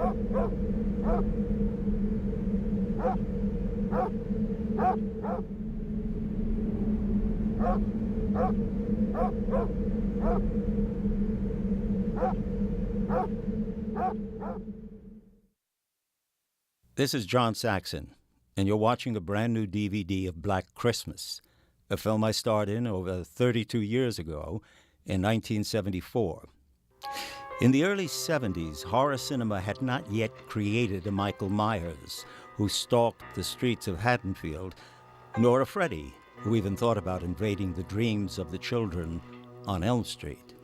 This is John Saxon, and you're watching a brand new DVD of Black Christmas, a film I starred in over 32 years ago in 1974. In the early 70s, horror cinema had not yet created a Michael Myers who stalked the streets of Haddonfield, nor a Freddy who even thought about invading the dreams of the children on Elm Street.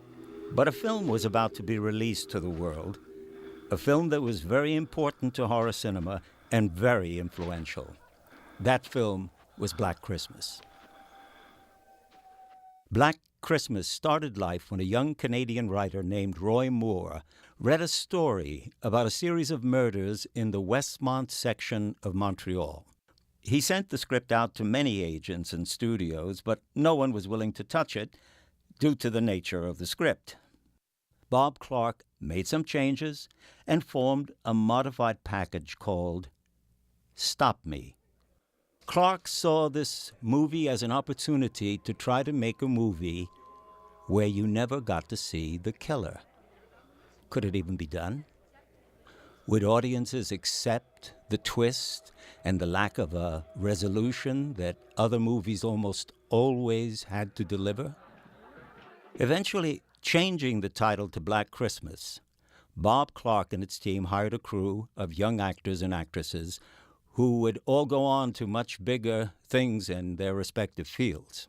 But a film was about to be released to the world, a film that was very important to horror cinema and very influential. That film was Black Christmas. Black Christmas started life when a young Canadian writer named Roy Moore read a story about a series of murders in the Westmont section of Montreal. He sent the script out to many agents and studios, but no one was willing to touch it due to the nature of the script. Bob Clark made some changes and formed a modified package called Stop Me. Clark saw this movie as an opportunity to try to make a movie where you never got to see the killer. Could it even be done? Would audiences accept the twist and the lack of a resolution that other movies almost always had to deliver? Eventually, changing the title to Black Christmas, Bob Clark and its team hired a crew of young actors and actresses who would all go on to much bigger things in their respective fields.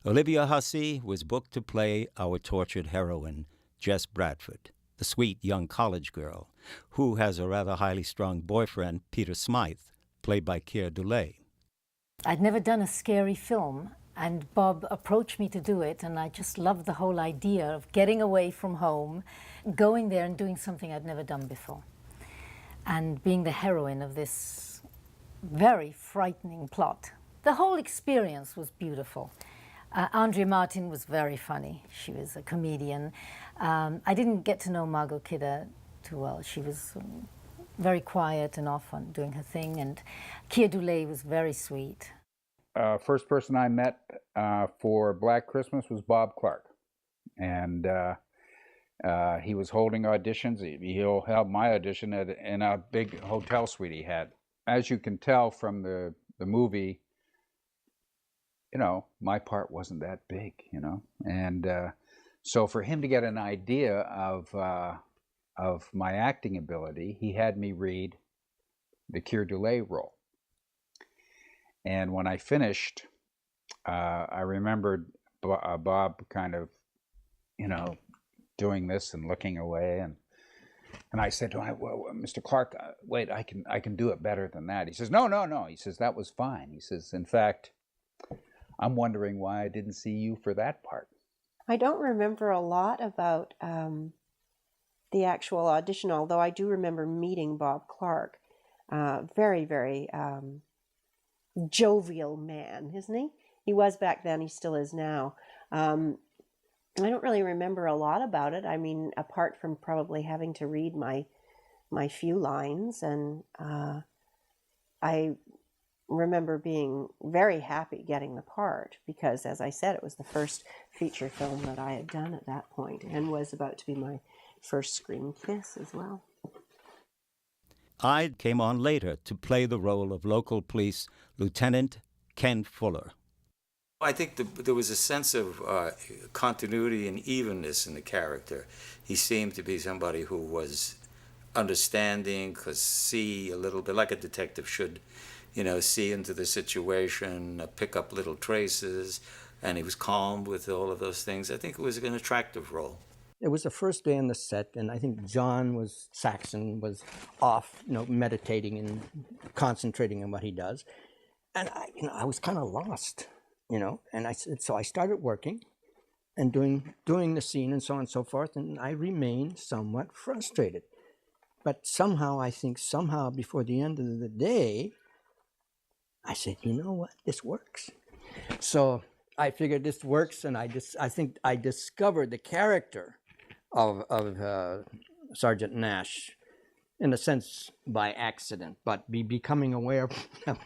Olivia Hussey was booked to play our tortured heroine, Jess Bradford, the sweet young college girl, who has a rather highly strung boyfriend, Peter Smythe, played by Keir Dullea. I'd never done a scary film, and Bob approached me to do it, and I just loved the whole idea of getting away from home, going there and doing something I'd never done before, and being the heroine of this very frightening plot. The whole experience was beautiful. Andrea Martin was very funny. She was a comedian. I didn't get to know Margot Kidder too well. She was very quiet and off on doing her thing, and Keir Dullea was very sweet. First person I met for Black Christmas was Bob Clark, and he was holding auditions. He held my audition in a big hotel suite he had. As you can tell from the movie, you know, my part wasn't that big, you know, and so for him to get an idea of my acting ability, he had me read the Keir Dullea role. And when I finished, I remembered Bob kind of, you know, doing this and looking away, and I said to him, well, Mr. Clark, wait, I can do it better than that. He says, no. He says, that was fine. He says, in fact, I'm wondering why I didn't see you for that part. I don't remember a lot about the actual audition, although I do remember meeting Bob Clark. Very, very jovial man, isn't he? He was back then, he still is now. I don't really remember a lot about it. I mean, apart from probably having to read my few lines, and I remember being very happy getting the part because, as I said, it was the first feature film that I had done at that point and was about to be my first screen kiss as well. I came on later to play the role of local police Lieutenant Ken Fuller. I think there was a sense of continuity and evenness in the character. He seemed to be somebody who was understanding, could see a little bit like a detective should, you know, see into the situation, pick up little traces, and he was calm with all of those things. I think it was an attractive role. It was the first day on the set, and I think John Saxon was off, you know, meditating and concentrating on what he does. And I was kind of lost, you know, and so I started working and doing the scene and so on and so forth, and I remained somewhat frustrated. But somehow before the end of the day, I said, you know what, this works. So I figured this works, and I think I discovered the character of Sergeant Nash in a sense by accident, but becoming aware of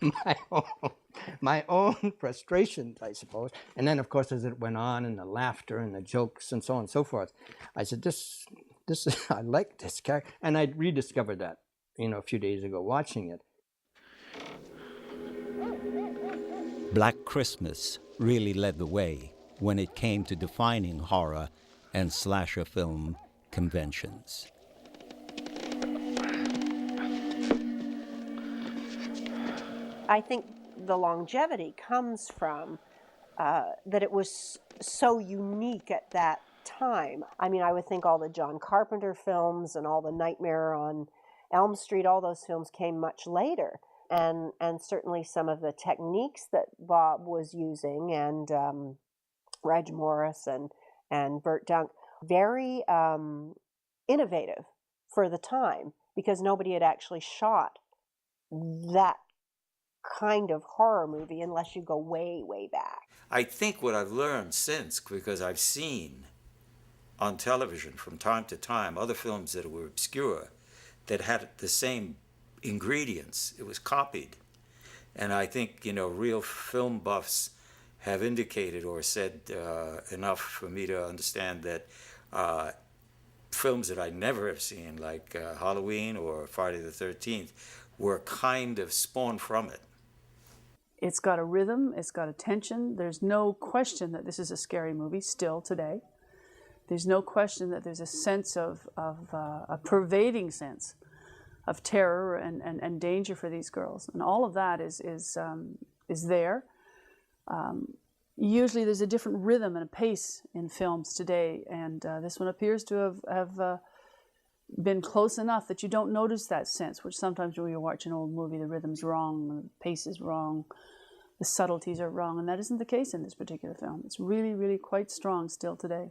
my own frustrations, I suppose. And then, of course, as it went on, and the laughter and the jokes and so on and so forth, I said, this is, I like this character. And I rediscovered that, a few days ago watching it. Black Christmas really led the way when it came to defining horror and slasher film conventions. I think the longevity comes from that it was so unique at that time. I mean, I would think all the John Carpenter films and all the Nightmare on Elm Street, all those films came much later. And certainly some of the techniques that Bob was using, and Reg Morris and Burt Dunk, very innovative for the time, because nobody had actually shot that kind of horror movie unless you go way, way back. I think what I've learned since, because I've seen on television from time to time other films that were obscure that had the same ingredients, it was copied. And I think, real film buffs have indicated or said enough for me to understand that films that I never have seen, like Halloween or Friday the 13th, were kind of spawned from it. It's got a rhythm, it's got a tension. There's no question that this is a scary movie still today. There's no question that there's a sense of a pervading sense of terror and danger for these girls. And all of that is there. Usually there's a different rhythm and a pace in films today, and this one appears to have been close enough that you don't notice that sense, which sometimes when you watch an old movie, the rhythm's wrong, the pace is wrong, the subtleties are wrong, and that isn't the case in this particular film. It's really, really quite strong still today.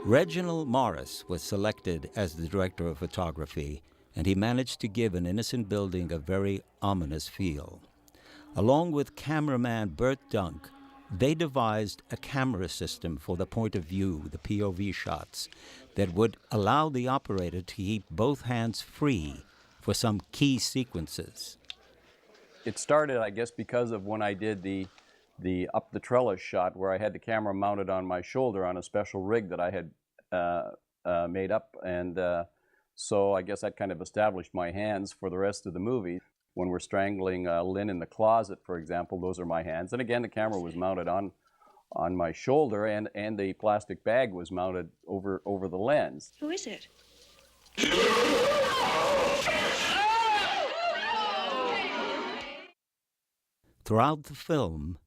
Reginald Morris was selected as the director of photography, and he managed to give an innocent building a very ominous feel. Along with cameraman Burt Dunk, they devised a camera system for the point of view, the POV shots, that would allow the operator to keep both hands free for some key sequences. It started, I guess, because of when I did the up the trellis shot, where I had the camera mounted on my shoulder on a special rig that I had made up, and so I guess that kind of established my hands for the rest of the movie. When we're strangling Lynn in the closet, for example, those are my hands. And again, the camera was mounted on my shoulder, and the plastic bag was mounted over the lens. Who is it? Throughout the film,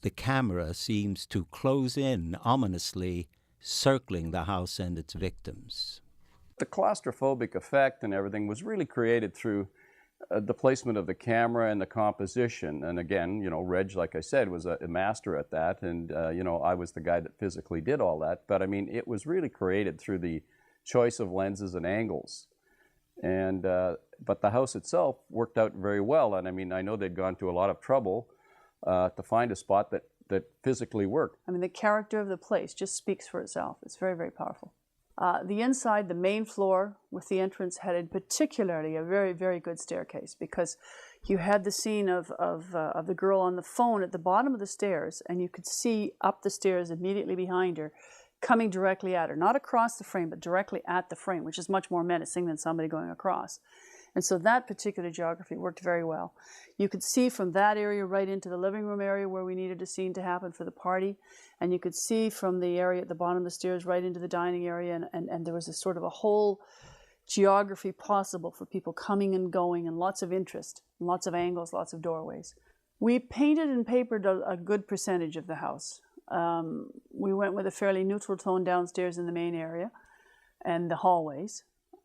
the camera seems to close in ominously, circling the house and its victims. The claustrophobic effect and everything was really created through the placement of the camera and the composition. And again, Reg, like I said, was a master at that. And, I was the guy that physically did all that. But I mean, it was really created through the choice of lenses and angles. And, but the house itself worked out very well. And I mean, I know they'd gone to a lot of trouble to find a spot that physically worked. I mean, the character of the place just speaks for itself. It's very, very powerful. The inside, the main floor with the entrance, had in particularly a very, very good staircase, because you had the scene of the girl on the phone at the bottom of the stairs, and you could see up the stairs immediately behind her, coming directly at her, not across the frame, but directly at the frame, which is much more menacing than somebody going across. And so that particular geography worked very well. You could see from that area right into the living room area where we needed a scene to happen for the party. And you could see from the area at the bottom of the stairs right into the dining area. And there was a sort of a whole geography possible for people coming and going, and lots of interest, lots of angles, lots of doorways. We painted and papered a good percentage of the house. We went with a fairly neutral tone downstairs in the main area and the hallways.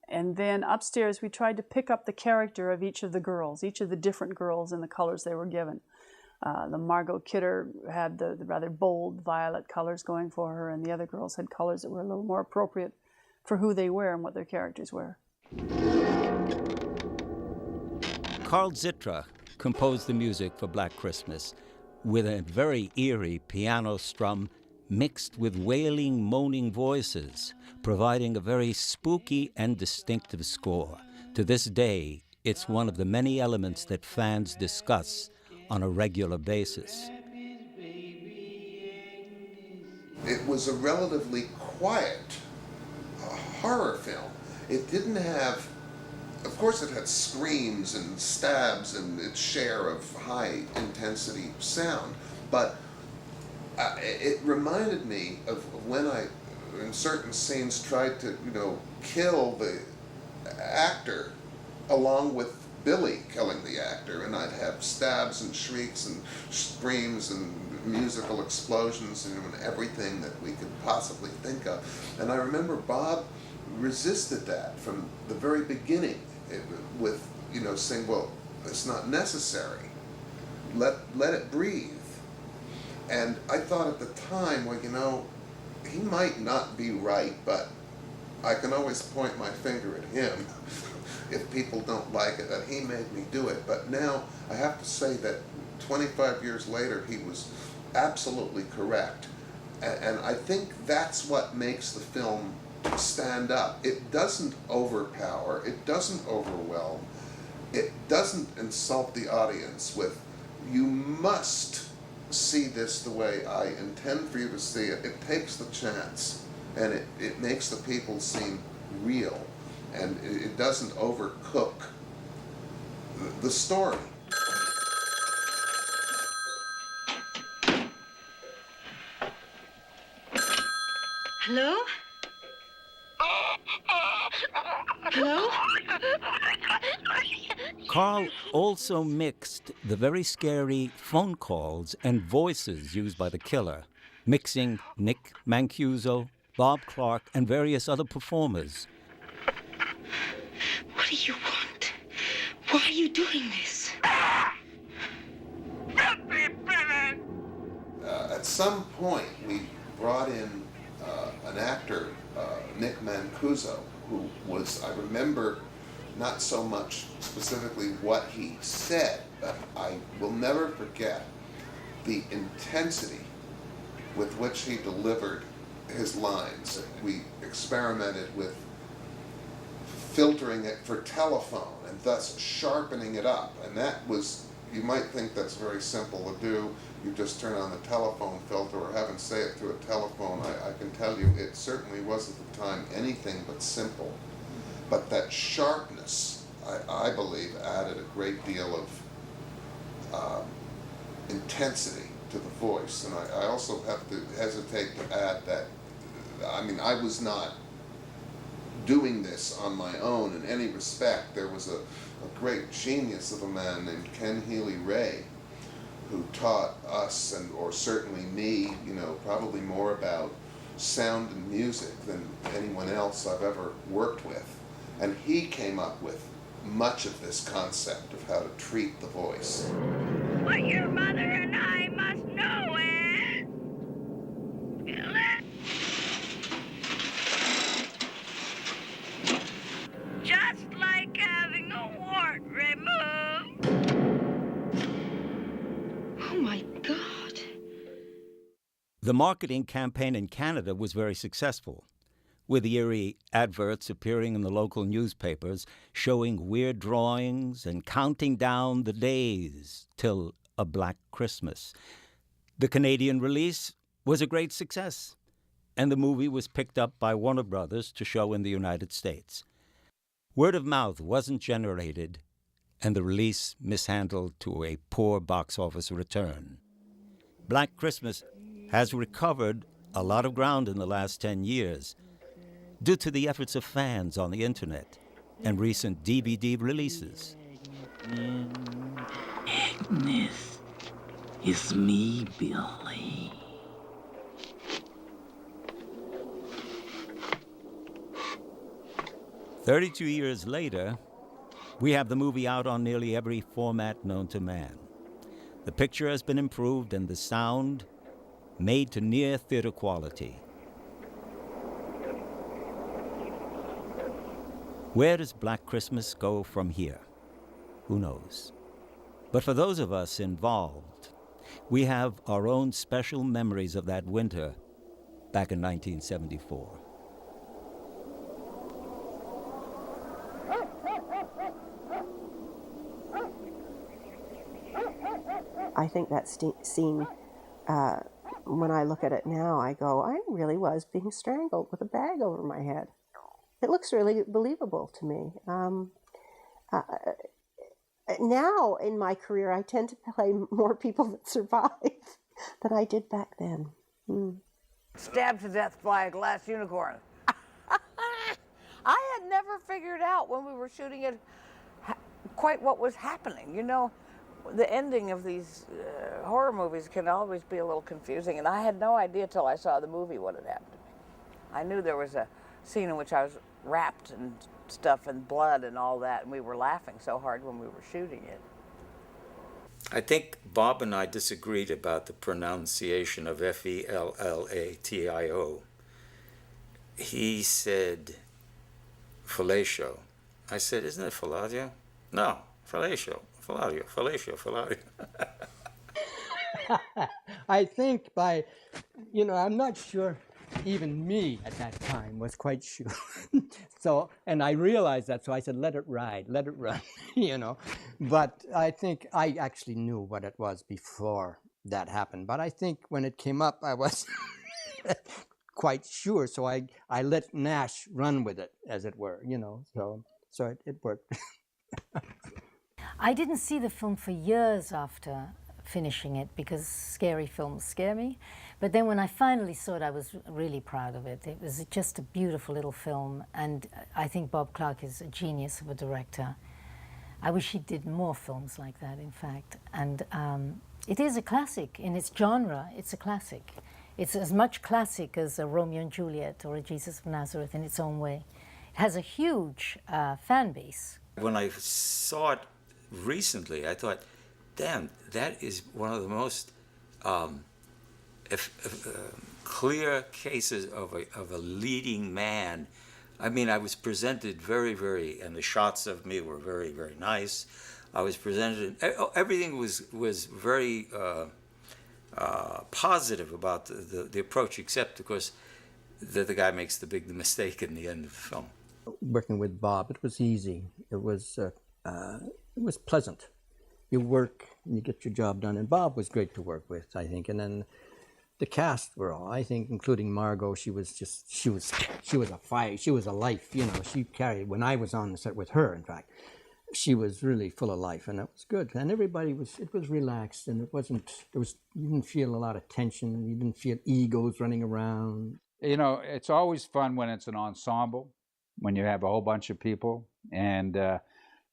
And then upstairs, we tried to pick up the character of each of the girls, each of the different girls and the colors they were given. The Margot Kidder had the rather bold violet colors going for her, and the other girls had colors that were a little more appropriate for who they were and what their characters were. Carl Zitra composed the music for Black Christmas with a very eerie piano strum mixed with wailing, moaning voices, providing a very spooky and distinctive score. To this day, it's one of the many elements that fans discuss on a regular basis. It was a relatively quiet horror film. It didn't have, of course it had screams and stabs and its share of high intensity sound, but it reminded me of when I, in certain scenes, tried to, kill the actor along with Billy killing the actor, and I'd have stabs and shrieks and screams and musical explosions and everything that we could possibly think of. And I remember Bob resisted that from the very beginning with, saying, well, it's not necessary. Let it breathe. And I thought at the time, well, he might not be right, but I can always point my finger at him if people don't like it, that he made me do it. But now I have to say that 25 years later, he was absolutely correct. And I think that's what makes the film stand up. It doesn't overpower, it doesn't overwhelm, it doesn't insult the audience with, you must see this the way I intend for you to see it. It takes the chance, and it makes the people seem real, and it doesn't overcook the story. Hello? Hello? Carl also mixed the very scary phone calls and voices used by the killer, mixing Nick Mancuso, Bob Clark, and various other performers. What do you want? Why are you doing this? At some point, we brought in an actor, Nick Mancuso, who was, I remember, not so much specifically what he said, but I will never forget the intensity with which he delivered his lines. We experimented with filtering it for telephone and thus sharpening it up, and that was, you might think that's very simple to do. You just turn on the telephone filter or have him say it through a telephone. I can tell you it certainly was at the time anything but simple. But that sharpness, I believe, added a great deal of intensity to the voice. And I also have to hesitate to add that, I was not doing this on my own in any respect. There was a great genius of a man named Ken Healy-Ray, who taught us, or certainly me, probably more about sound and music than anyone else I've ever worked with. And he came up with much of this concept of how to treat the voice. What your mother and I must know is... just like having a wart removed. Oh my God. The marketing campaign in Canada was very successful, with eerie adverts appearing in the local newspapers showing weird drawings and counting down the days till a Black Christmas. The Canadian release was a great success, and the movie was picked up by Warner Brothers to show in the United States. Word of mouth wasn't generated, and the release mishandled to a poor box office return. Black Christmas has recovered a lot of ground in the last 10 years due to the efforts of fans on the internet and recent DVD releases. Agnes, it's me, Billy. "32 years later, we have the movie out on nearly every format known to man. The picture has been improved and the sound made to near theater quality. Where does Black Christmas go from here? Who knows? But for those of us involved, we have our own special memories of that winter back in 1974. I think that scene, when I look at it now, I go, I really was being strangled with a bag over my head. It looks really believable to me. Now in my career, I tend to play more people that survive than I did back then. Stabbed to death by a glass unicorn. I had never figured out when we were shooting it quite what was happening. You know, the ending of these horror movies can always be a little confusing, and I had no idea till I saw the movie what had happened to me. I knew there was a scene in which I was wrapped in stuff and blood and all that, and we were laughing so hard when we were shooting it. I think Bob and I disagreed about the pronunciation of fellatio. He said fellatio. I said, isn't it fellatio? No, fellatio, fellatio, fellatio, fellatio. I think I'm not sure even me at that time was quite sure. So, and I realized that, so I said, let it ride, let it run, But I think I actually knew what it was before that happened. But I think when it came up, I was quite sure. So I let Nash run with it, as it were, so it worked. I didn't see the film for years after finishing it because scary films scare me. But then when I finally saw it, I was really proud of it. It was just a beautiful little film, and I think Bob Clark is a genius of a director. I wish he did more films like that, in fact. And it is a classic. In its genre, it's a classic. It's as much classic as a Romeo and Juliet or a Jesus of Nazareth in its own way. It has a huge fan base. When I saw it recently, I thought, damn, that is one of the most clear cases of a leading man. I mean, I was presented very, and the shots of me were very, very nice. I was presented, everything was very positive about the approach, except, of course, that the guy makes the big mistake in the end of the film. Working with Bob, it was easy. It was pleasant. You work and you get your job done, and Bob was great to work with, I think. And then the cast were all, I think, including Margot. She was a fire. She was a life. She carried. When I was on the set with her, in fact, she was really full of life, and it was good. And everybody it was relaxed, and you didn't feel a lot of tension. You didn't feel egos running around. It's always fun when it's an ensemble, when you have a whole bunch of people and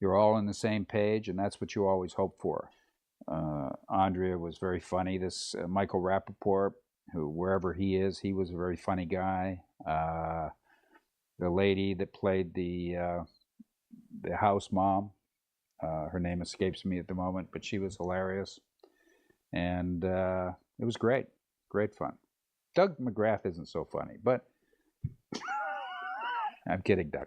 you're all on the same page, and that's what you always hope for. Andrea was very funny. This Michael Rappaport, who wherever he is, he was a very funny guy. The lady that played the house mom, her name escapes me at the moment, but she was hilarious, and it was great fun. Doug McGrath isn't so funny, but I'm kidding, Doug.